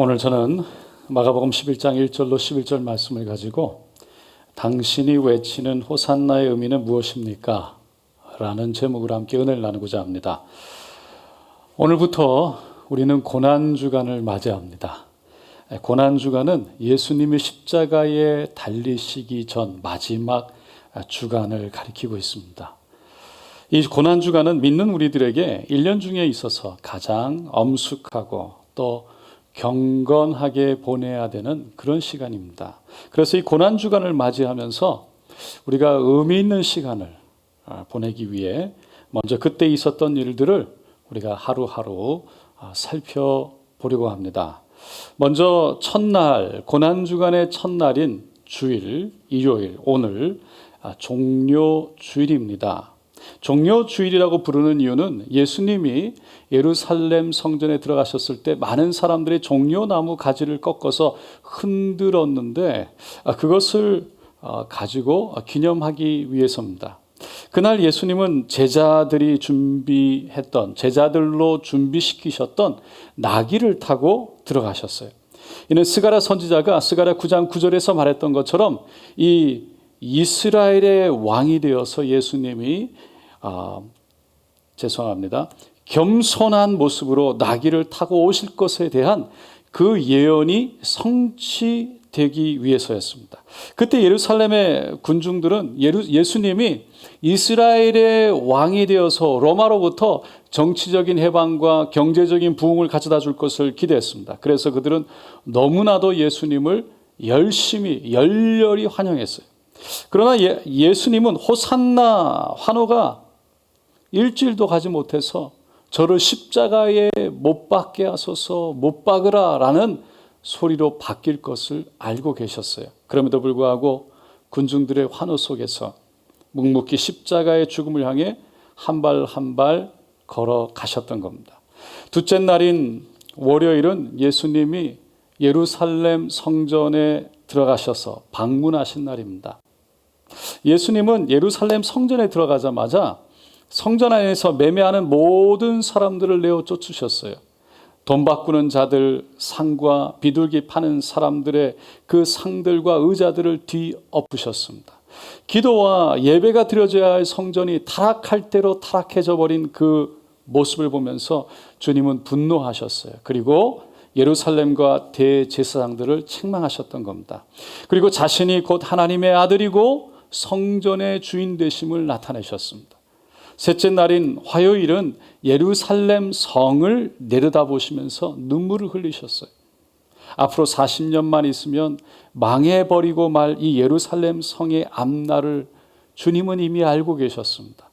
오늘 저는 마가복음 11장 1절로 11절 말씀을 가지고 당신이 외치는 호산나의 의미는 무엇입니까? 라는 제목으로 함께 은혜를 나누고자 합니다. 오늘부터 우리는 고난주간을 맞이합니다. 고난주간은 예수님이 십자가에 달리시기 전 마지막 주간을 가리키고 있습니다. 이 고난주간은 믿는 우리들에게 1년 중에 있어서 가장 엄숙하고 또 경건하게 보내야 되는 그런 시간입니다. 그래서 이 고난주간을 맞이하면서 우리가 의미 있는 시간을 보내기 위해 먼저 그때 있었던 일들을 우리가 하루하루 살펴보려고 합니다. 먼저 첫날, 고난주간의 첫날인 주일, 일요일, 오늘 종료주일입니다. 종료주일이라고 부르는 이유는 예수님이 예루살렘 성전에 들어가셨을 때 많은 사람들이 종려나무 가지를 꺾어서 흔들었는데 그것을 가지고 기념하기 위해서입니다. 그날 예수님은 제자들로 준비시키셨던 나귀를 타고 들어가셨어요. 이는 스가랴 선지자가 스가랴 9장 9절에서 말했던 것처럼 이 이스라엘의 왕이 되어서 예수님이 겸손한 모습으로 나귀를 타고 오실 것에 대한 그 예언이 성취되기 위해서였습니다. 그때 예루살렘의 군중들은 예수님이 이스라엘의 왕이 되어서 로마로부터 정치적인 해방과 경제적인 부흥을 가져다 줄 것을 기대했습니다. 그래서 그들은 너무나도 예수님을 열렬히 환영했어요. 그러나 예수님은 호산나 환호가 일주일도 가지 못해서 저를 십자가에 못 박게 하소서, 못 박으라 라는 소리로 바뀔 것을 알고 계셨어요. 그럼에도 불구하고 군중들의 환호 속에서 묵묵히 십자가의 죽음을 향해 한 발 한 발 걸어가셨던 겁니다. 둘째 날인 월요일은 예수님이 예루살렘 성전에 들어가셔서 방문하신 날입니다. 예수님은 예루살렘 성전에 들어가자마자 성전 안에서 매매하는 모든 사람들을 내어 쫓으셨어요. 돈 바꾸는 자들, 상과 비둘기 파는 사람들의 그 상들과 의자들을 뒤엎으셨습니다. 기도와 예배가 드려져야 할 성전이 타락할 대로 타락해져 버린 그 모습을 보면서 주님은 분노하셨어요. 그리고 예루살렘과 대제사장들을 책망하셨던 겁니다. 그리고 자신이 곧 하나님의 아들이고 성전의 주인 되심을 나타내셨습니다. 셋째 날인 화요일은 예루살렘 성을 내려다보시면서 눈물을 흘리셨어요. 앞으로 40년만 있으면 망해버리고 말 이 예루살렘 성의 앞날을 주님은 이미 알고 계셨습니다.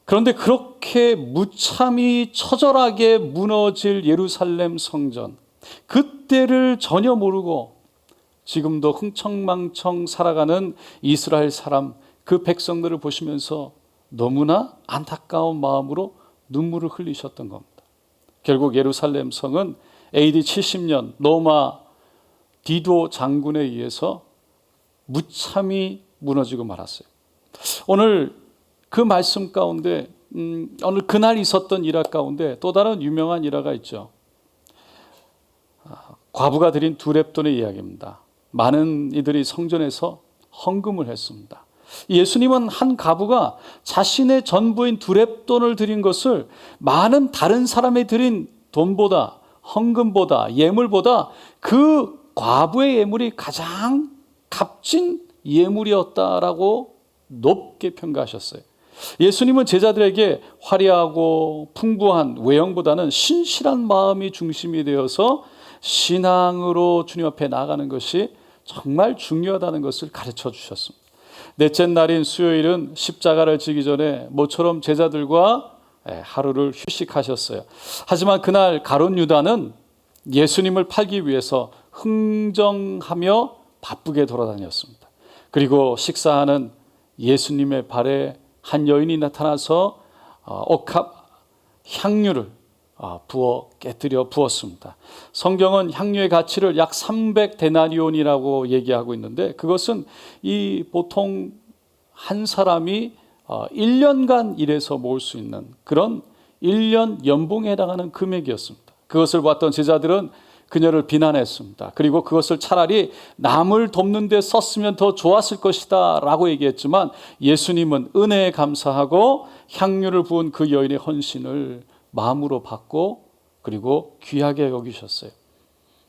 그런데 그렇게 무참히 처절하게 무너질 예루살렘 성전, 그때를 전혀 모르고 지금도 흥청망청 살아가는 이스라엘 사람, 그 백성들을 보시면서 너무나 안타까운 마음으로 눈물을 흘리셨던 겁니다. 결국 예루살렘 성은 AD 70년 로마 디도 장군에 의해서 무참히 무너지고 말았어요. 오늘 그 말씀 가운데 오늘 그날 있었던 일화 가운데 또 다른 유명한 일화가 있죠. 과부가 드린 두 렙돈의 이야기입니다. 많은 이들이 성전에서 헌금을 했습니다. 예수님은 한 과부가 자신의 전부인 두 렙돈을 드린 것을 많은 다른 사람이 드린 돈보다, 헌금보다, 예물보다 그 과부의 예물이 가장 값진 예물이었다라고 높게 평가하셨어요. 예수님은 제자들에게 화려하고 풍부한 외형보다는 신실한 마음이 중심이 되어서 신앙으로 주님 앞에 나아가는 것이 정말 중요하다는 것을 가르쳐 주셨습니다. 넷째 날인 수요일은 십자가를 지기 전에 모처럼 제자들과 하루를 휴식하셨어요. 하지만 그날 가룟 유다는 예수님을 팔기 위해서 흥정하며 바쁘게 돌아다녔습니다. 그리고 식사하는 예수님의 발에 한 여인이 나타나서 옥합 향유를 깨뜨려 부었습니다. 성경은 향유의 가치를 약 300데나리온이라고 얘기하고 있는데 그것은 이 보통 한 사람이 1년간 일해서 모을 수 있는 그런 1년 연봉에 해당하는 금액이었습니다. 그것을 봤던 제자들은 그녀를 비난했습니다. 그리고 그것을 차라리 남을 돕는 데 썼으면 더 좋았을 것이다 라고 얘기했지만, 예수님은 은혜에 감사하고 향유를 부은 그 여인의 헌신을 마음으로 받고 그리고 귀하게 여기셨어요.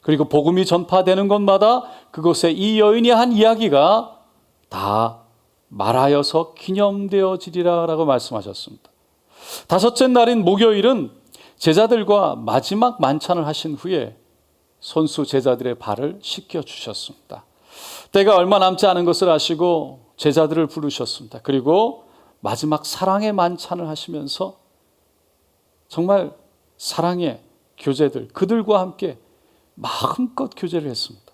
그리고 복음이 전파되는 곳마다 그곳에 이 여인이 한 이야기가 다 말하여서 기념되어지리라 라고 말씀하셨습니다. 다섯째 날인 목요일은 제자들과 마지막 만찬을 하신 후에 손수 제자들의 발을 씻겨 주셨습니다. 때가 얼마 남지 않은 것을 아시고 제자들을 부르셨습니다. 그리고 마지막 사랑의 만찬을 하시면서 정말 사랑의 교제들, 그들과 함께 마음껏 교제를 했습니다.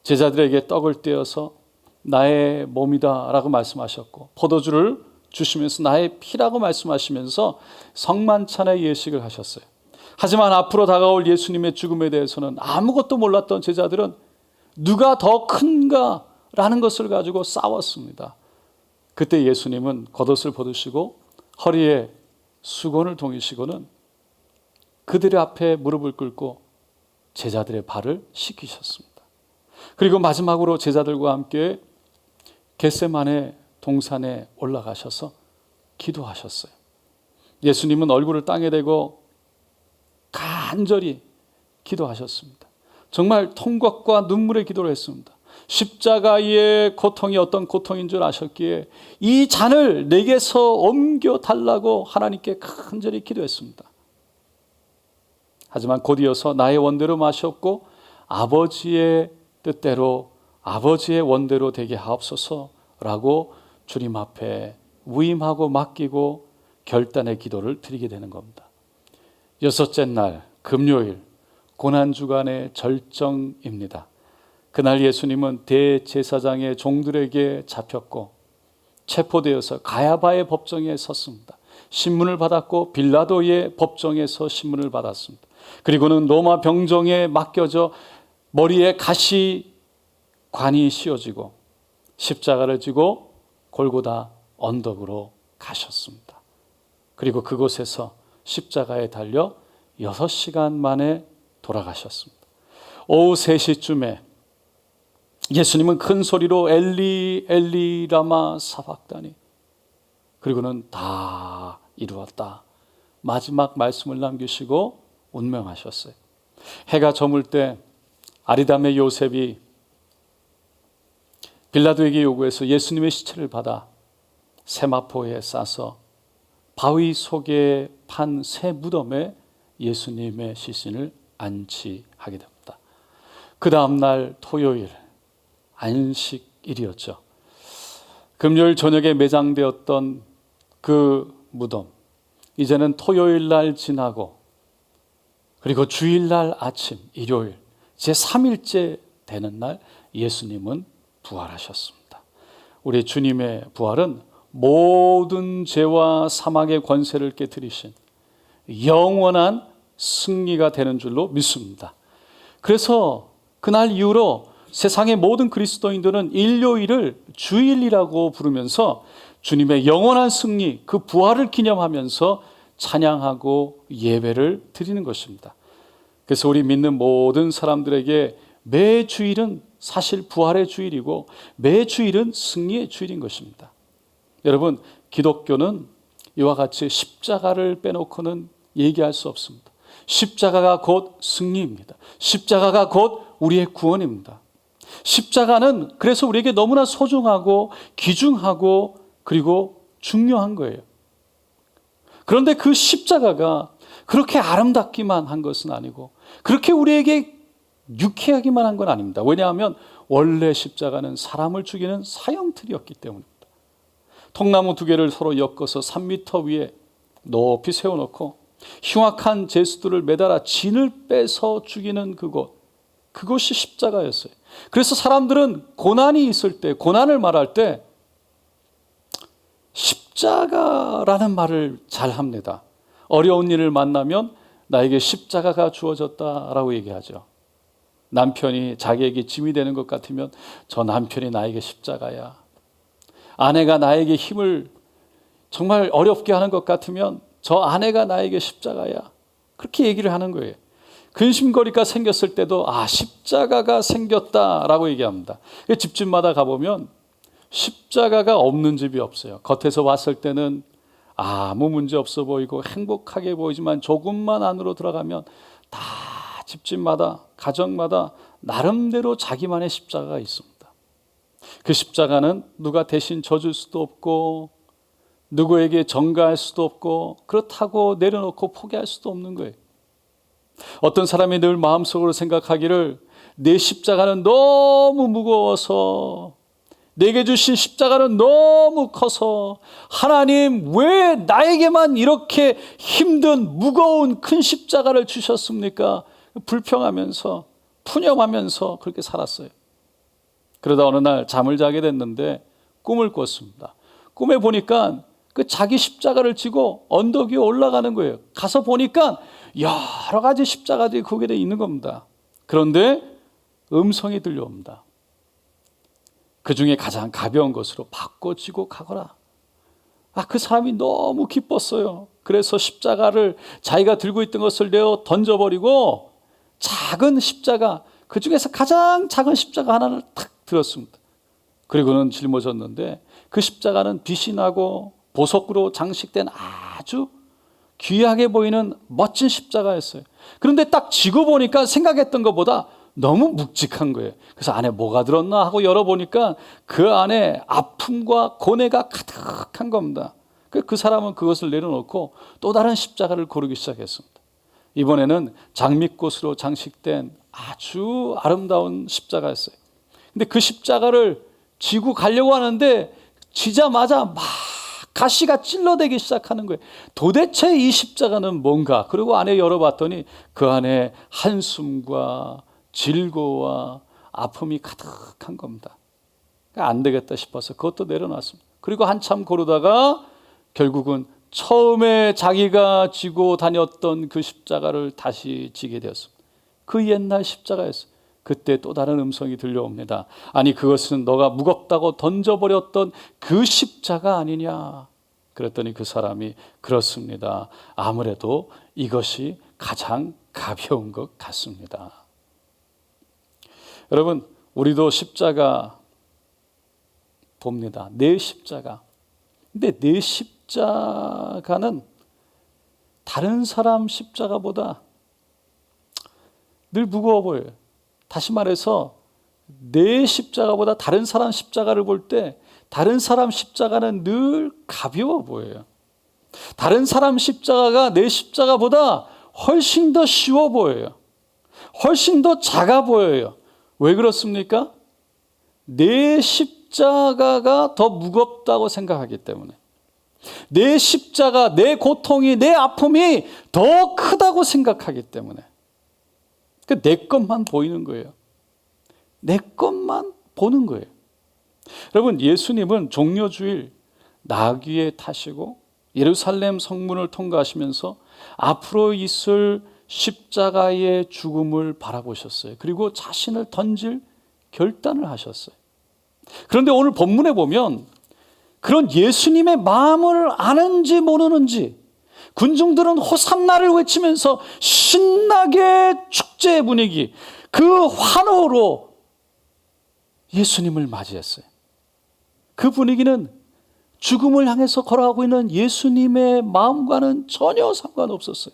제자들에게 떡을 떼어서 나의 몸이다 라고 말씀하셨고, 포도주를 주시면서 나의 피라고 말씀하시면서 성만찬의 예식을 하셨어요. 하지만 앞으로 다가올 예수님의 죽음에 대해서는 아무것도 몰랐던 제자들은 누가 더 큰가 라는 것을 가지고 싸웠습니다. 그때 예수님은 겉옷을 벗으시고 허리에 수건을 동이시고는 그들의 앞에 무릎을 꿇고 제자들의 발을 씻기셨습니다. 그리고 마지막으로 제자들과 함께 겟세마네 동산에 올라가셔서 기도하셨어요. 예수님은 얼굴을 땅에 대고 간절히 기도하셨습니다. 정말 통곡과 눈물의 기도를 했습니다. 십자가의 고통이 어떤 고통인 줄 아셨기에 이 잔을 내게서 옮겨 달라고 하나님께 간절히 기도했습니다. 하지만 곧 이어서 나의 원대로 마셨고 아버지의 뜻대로 아버지의 원대로 되게 하옵소서라고 주님 앞에 위임하고 맡기고 결단의 기도를 드리게 되는 겁니다. 여섯째 날 금요일 고난주간의 절정입니다. 그날 예수님은 대제사장의 종들에게 잡혔고 체포되어서 가야바의 법정에 섰습니다. 신문을 받았고 빌라도의 법정에서 신문을 받았습니다. 그리고는 로마 병정에 맡겨져 머리에 가시관이 씌워지고 십자가를 지고 골고다 언덕으로 가셨습니다. 그리고 그곳에서 십자가에 달려 6시간 만에 돌아가셨습니다. 오후 3시쯤에 예수님은 큰 소리로 엘리 엘리 라마 사박다니, 그리고는 다 이루었다 마지막 말씀을 남기시고 운명하셨어요. 해가 저물 때 아리담의 요셉이 빌라도에게 요구해서 예수님의 시체를 받아 세마포에 싸서 바위 속에 판 새 무덤에 예수님의 시신을 안치하게 됩니다. 그 다음 날 토요일 안식일이었죠. 금요일 저녁에 매장되었던 그 무덤, 이제는 토요일 날 지나고 그리고 주일날 아침 일요일 제3일째 되는 날 예수님은 부활하셨습니다. 우리 주님의 부활은 모든 죄와 사망의 권세를 깨뜨리신 영원한 승리가 되는 줄로 믿습니다. 그래서 그날 이후로 세상의 모든 그리스도인들은 일요일을 주일이라고 부르면서 주님의 영원한 승리, 그 부활을 기념하면서 찬양하고 예배를 드리는 것입니다. 그래서 우리 믿는 모든 사람들에게 매 주일은 사실 부활의 주일이고 매 주일은 승리의 주일인 것입니다. 여러분, 기독교는 이와 같이 십자가를 빼놓고는 얘기할 수 없습니다. 십자가가 곧 승리입니다. 십자가가 곧 우리의 구원입니다. 십자가는 그래서 우리에게 너무나 소중하고 귀중하고 그리고 중요한 거예요. 그런데 그 십자가가 그렇게 아름답기만 한 것은 아니고 그렇게 우리에게 유쾌하기만 한 건 아닙니다. 왜냐하면 원래 십자가는 사람을 죽이는 사형틀이었기 때문입니다. 통나무 2개를 서로 엮어서 3m 위에 높이 세워놓고 흉악한 제수들을 매달아 진을 빼서 죽이는 그것이 십자가였어요. 그래서 사람들은 고난이 있을 때, 고난을 말할 때 십자가라는 말을 잘 합니다. 어려운 일을 만나면 나에게 십자가가 주어졌다라고 얘기하죠. 남편이 자기에게 짐이 되는 것 같으면 저 남편이 나에게 십자가야. 아내가 나에게 힘을 정말 어렵게 하는 것 같으면 저 아내가 나에게 십자가야. 그렇게 얘기를 하는 거예요. 근심거리가 생겼을 때도 십자가가 생겼다라고 얘기합니다. 집집마다 가보면 십자가가 없는 집이 없어요. 겉에서 봤을 때는 아무 문제 없어 보이고 행복하게 보이지만 조금만 안으로 들어가면 다 집집마다 가정마다 나름대로 자기만의 십자가가 있습니다. 그 십자가는 누가 대신 져줄 수도 없고 누구에게 전가할 수도 없고 그렇다고 내려놓고 포기할 수도 없는 거예요. 어떤 사람이 늘 마음속으로 생각하기를 내 십자가는 너무 무거워서, 내게 주신 십자가는 너무 커서 하나님 왜 나에게만 이렇게 힘든 무거운 큰 십자가를 주셨습니까? 불평하면서 푸념하면서 그렇게 살았어요. 그러다 어느 날 잠을 자게 됐는데 꿈을 꿨습니다. 꿈에 보니까 그 자기 십자가를 지고 언덕 위에 올라가는 거예요. 가서 보니까 여러 가지 십자가들이 거기에 있는 겁니다. 그런데 음성이 들려옵니다. 그 중에 가장 가벼운 것으로 바꿔지고 가거라. 그 사람이 너무 기뻤어요. 그래서 십자가를 자기가 들고 있던 것을 내어 던져버리고 작은 십자가, 그 중에서 가장 작은 십자가 하나를 탁 들었습니다. 그리고는 짊어졌는데 그 십자가는 빛이 나고 보석으로 장식된 아주 귀하게 보이는 멋진 십자가였어요. 그런데 딱 쥐고 보니까 생각했던 것보다 너무 묵직한 거예요. 그래서 안에 뭐가 들었나 하고 열어보니까 그 안에 아픔과 고뇌가 가득한 겁니다. 그 사람은 그것을 내려놓고 또 다른 십자가를 고르기 시작했습니다. 이번에는 장미꽃으로 장식된 아주 아름다운 십자가였어요. 근데 그 십자가를 지고 가려고 하는데 지자마자 막 가시가 찔러대기 시작하는 거예요. 도대체 이 십자가는 뭔가? 그리고 안에 열어봤더니 그 안에 한숨과 질고와 아픔이 가득한 겁니다. 안 되겠다 싶어서 그것도 내려놨습니다. 그리고 한참 고르다가 결국은 처음에 자기가 지고 다녔던 그 십자가를 다시 지게 되었습니다. 그 옛날 십자가였어요. 그때 또 다른 음성이 들려옵니다. 아니, 그것은 너가 무겁다고 던져버렸던 그 십자가 아니냐. 그랬더니 그 사람이 그렇습니다. 아무래도 이것이 가장 가벼운 것 같습니다. 여러분, 우리도 십자가 봅니다. 내 십자가. 근데 내 십자가는 다른 사람 십자가보다 늘 무거워 보여요. 다시 말해서 내 십자가보다 다른 사람 십자가를 볼 때 다른 사람 십자가는 늘 가벼워 보여요. 다른 사람 십자가가 내 십자가보다 훨씬 더 쉬워 보여요. 훨씬 더 작아 보여요. 왜 그렇습니까? 내 십자가가 더 무겁다고 생각하기 때문에, 내 십자가, 내 고통이, 내 아픔이 더 크다고 생각하기 때문에 내 것만 보이는 거예요. 내 것만 보는 거예요. 여러분, 예수님은 종려주일 나귀에 타시고 예루살렘 성문을 통과하시면서 앞으로 있을 십자가의 죽음을 바라보셨어요. 그리고 자신을 던질 결단을 하셨어요. 그런데 오늘 본문에 보면 그런 예수님의 마음을 아는지 모르는지 군중들은 호산나를 외치면서 신나게 축제 분위기, 그 환호로 예수님을 맞이했어요. 그 분위기는 죽음을 향해서 걸어가고 있는 예수님의 마음과는 전혀 상관없었어요.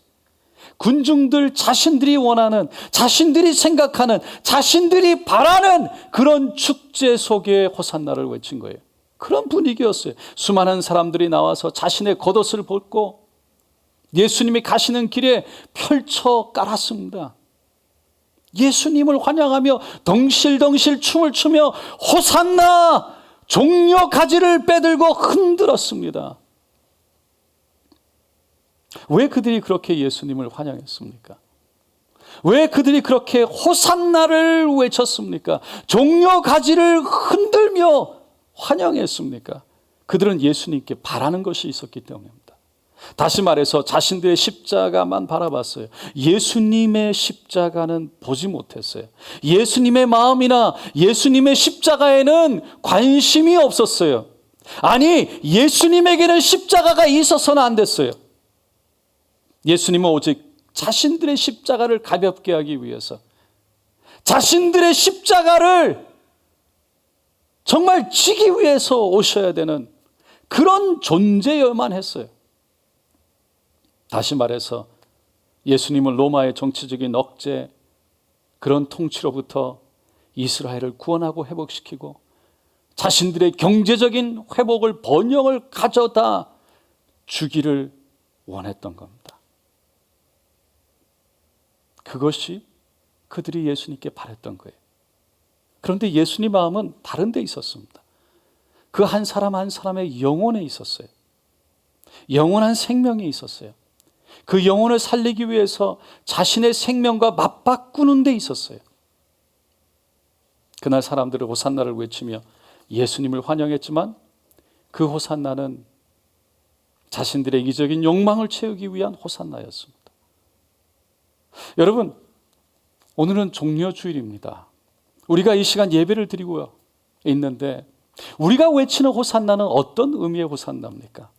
군중들 자신들이 원하는, 자신들이 생각하는, 자신들이 바라는 그런 축제 속에 호산나를 외친 거예요. 그런 분위기였어요. 수많은 사람들이 나와서 자신의 겉옷을 벗고 예수님이 가시는 길에 펼쳐 깔았습니다. 예수님을 환영하며 덩실덩실 춤을 추며 호산나, 종려 가지를 빼들고 흔들었습니다. 왜 그들이 그렇게 예수님을 환영했습니까? 왜 그들이 그렇게 호산나를 외쳤습니까? 종려 가지를 흔들며 환영했습니까? 그들은 예수님께 바라는 것이 있었기 때문입니다. 다시 말해서 자신들의 십자가만 바라봤어요. 예수님의 십자가는 보지 못했어요. 예수님의 마음이나 예수님의 십자가에는 관심이 없었어요. 아니, 예수님에게는 십자가가 있어서는 안 됐어요. 예수님은 오직 자신들의 십자가를 가볍게 하기 위해서, 자신들의 십자가를 정말 지기 위해서 오셔야 되는 그런 존재여야만 했어요. 다시 말해서 예수님은 로마의 정치적인 억제, 그런 통치로부터 이스라엘을 구원하고 회복시키고 자신들의 경제적인 회복을, 번영을 가져다 주기를 원했던 겁니다. 그것이 그들이 예수님께 바랬던 거예요. 그런데 예수님 마음은 다른 데 있었습니다. 그 한 사람 한 사람의 영혼에 있었어요. 영원한 생명이 있었어요. 그 영혼을 살리기 위해서 자신의 생명과 맞바꾸는 데 있었어요. 그날 사람들은 호산나를 외치며 예수님을 환영했지만 그 호산나는 자신들의 이기적인 욕망을 채우기 위한 호산나였습니다. 여러분, 오늘은 종려주일입니다. 우리가 이 시간 예배를 드리고 있는데 우리가 외치는 호산나는 어떤 의미의 호산나입니까?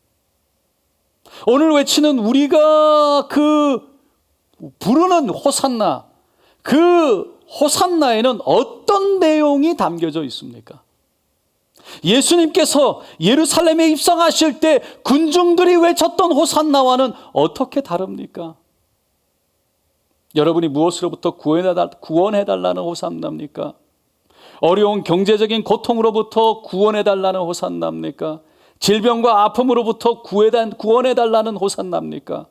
오늘 외치는 우리가 그 부르는 호산나, 그 호산나에는 어떤 내용이 담겨져 있습니까? 예수님께서 예루살렘에 입성하실 때 군중들이 외쳤던 호산나와는 어떻게 다릅니까? 여러분이 무엇으로부터 구원해달라는 호산나입니까? 어려운 경제적인 고통으로부터 구원해달라는 호산나입니까? 질병과 아픔으로부터 구원해달라는 호산나입니까?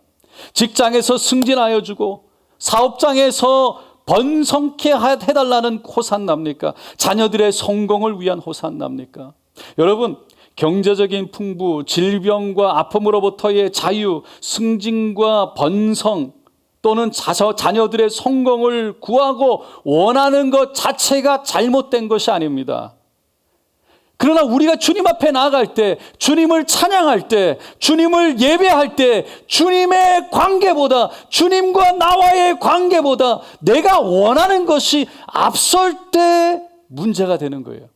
직장에서 승진하여 주고 사업장에서 번성케 해달라는 호산나입니까? 자녀들의 성공을 위한 호산나입니까? 여러분, 경제적인 풍부, 질병과 아픔으로부터의 자유, 승진과 번성, 또는 자녀들의 성공을 구하고 원하는 것 자체가 잘못된 것이 아닙니다. 그러나 우리가 주님 앞에 나아갈 때, 주님을 찬양할 때, 주님을 예배할 때, 주님의 관계보다, 주님과 나와의 관계보다 내가 원하는 것이 앞설 때 문제가 되는 거예요.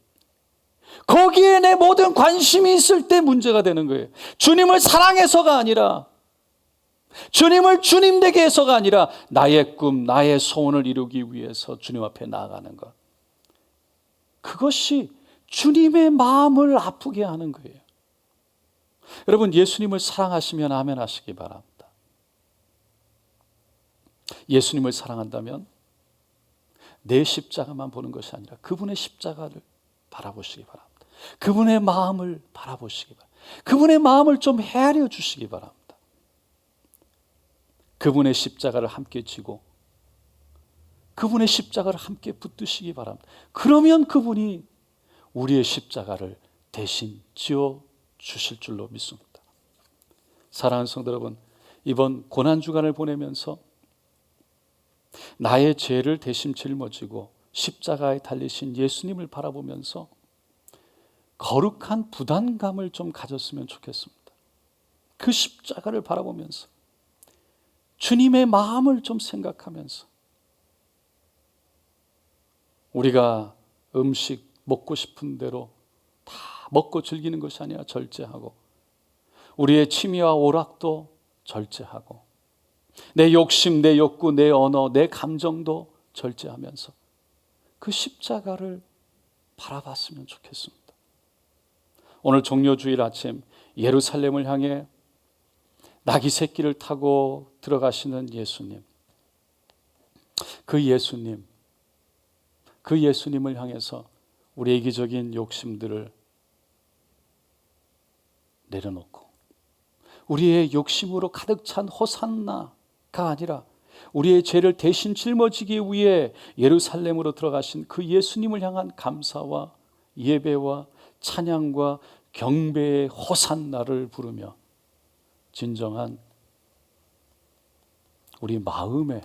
거기에 내 모든 관심이 있을 때 문제가 되는 거예요. 주님을 사랑해서가 아니라, 주님을 주님 되게 해서가 아니라 나의 꿈, 나의 소원을 이루기 위해서 주님 앞에 나아가는 것, 그것이 주님의 마음을 아프게 하는 거예요. 여러분, 예수님을 사랑하시면 아멘 하시기 바랍니다. 예수님을 사랑한다면 내 십자가만 보는 것이 아니라 그분의 십자가를 바라보시기 바랍니다. 그분의 마음을 바라보시기 바랍니다. 그분의 마음을 좀 헤아려 주시기 바랍니다. 그분의 십자가를 함께 지고 그분의 십자가를 함께 붙드시기 바랍니다. 그러면 그분이 우리의 십자가를 대신 지어 주실 줄로 믿습니다. 사랑하는 성도 여러분, 이번 고난주간을 보내면서 나의 죄를 대신 짊어지고 십자가에 달리신 예수님을 바라보면서 거룩한 부담감을 좀 가졌으면 좋겠습니다. 그 십자가를 바라보면서 주님의 마음을 좀 생각하면서 우리가 음식 먹고 싶은 대로 다 먹고 즐기는 것이 아니라 절제하고, 우리의 취미와 오락도 절제하고, 내 욕심, 내 욕구, 내 언어, 내 감정도 절제하면서 그 십자가를 바라봤으면 좋겠습니다. 오늘 종려주일 아침 예루살렘을 향해 나귀 새끼를 타고 들어가시는 예수님, 그 예수님을 향해서 우리의 이기적인 욕심들을 내려놓고 우리의 욕심으로 가득 찬 호산나가 아니라 우리의 죄를 대신 짊어지기 위해 예루살렘으로 들어가신 그 예수님을 향한 감사와 예배와 찬양과 경배의 호산나를 부르며 진정한 우리 마음의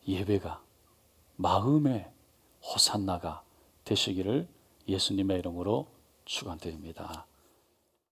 예배가, 마음의 호산나가 되시기를 예수님의 이름으로 축원드립니다.